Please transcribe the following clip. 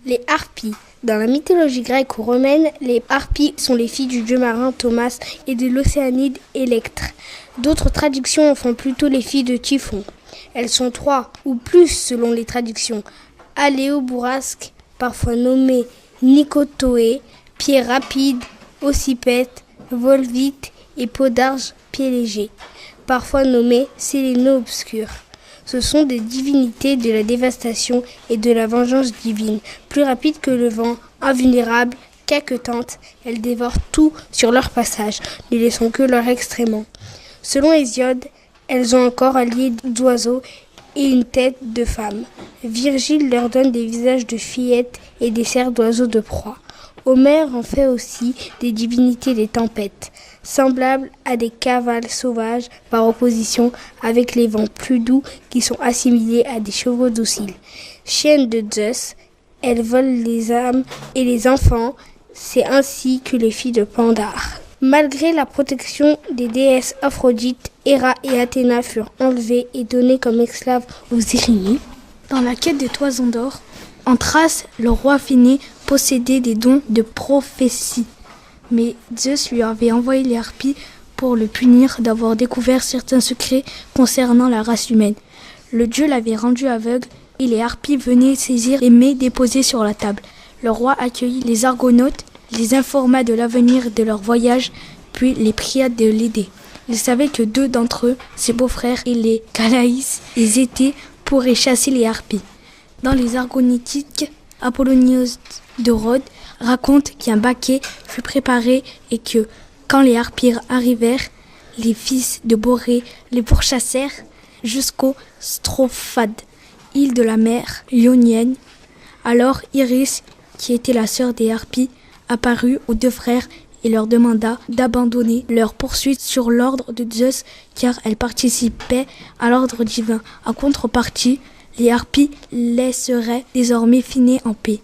Les harpies. Dans la mythologie grecque ou romaine, les harpies sont les filles du dieu marin Thomas et de l'océanide Électre. D'autres traductions en font plutôt les filles de Typhon. Elles sont 3 ou plus selon les traductions. Aléobourasques, parfois nommées Nicotoé, pieds rapides, occipètes, vol vite et peau d'arge, pieds légers, parfois nommées Séléno-obscures. Ce sont des divinités de la dévastation et de la vengeance divine. Plus rapides que le vent, invulnérables, caquetantes, elles dévorent tout sur leur passage, ne laissant que leur excrément. Selon Hésiode, elles ont un corps allié d'oiseaux et une tête de femme. Virgile leur donne des visages de fillettes et des serres d'oiseaux de proie. Homère en fait aussi des divinités des tempêtes, semblables à des cavales sauvages par opposition avec les vents plus doux qui sont assimilés à des chevaux dociles. Chiennes de Zeus, elles volent les âmes et les enfants, c'est ainsi que les filles de Pandare. Malgré la protection des déesses Aphrodite, Héra et Athéna furent enlevées et données comme esclaves aux Érinnies. Dans la quête des toisons d'or, en Thrace, le roi Phénée possédait des dons de prophétie. Mais Zeus lui avait envoyé les harpies pour le punir d'avoir découvert certains secrets concernant la race humaine. Le dieu l'avait rendu aveugle et les harpies venaient saisir les mets déposés sur la table. Le roi accueillit les argonautes, les informa de l'avenir de leur voyage, puis les pria de l'aider. Il savait que 2 d'entre eux, ses beaux-frères et les Calaïs, ils étaient pourraient chasser les harpies. Dans les Argonétiques, Apollonios de Rhodes raconte qu'un baquet fut préparé et que, quand les harpies arrivèrent, les fils de Borée les pourchassèrent jusqu'aux Strophades, île de la mer Ionienne. Alors Iris, qui était la sœur des harpies, apparut aux 2 frères et leur demanda d'abandonner leur poursuite sur l'ordre de Zeus car elles participaient à l'ordre divin. En contrepartie, les harpies laisseraient désormais Phénée en paix.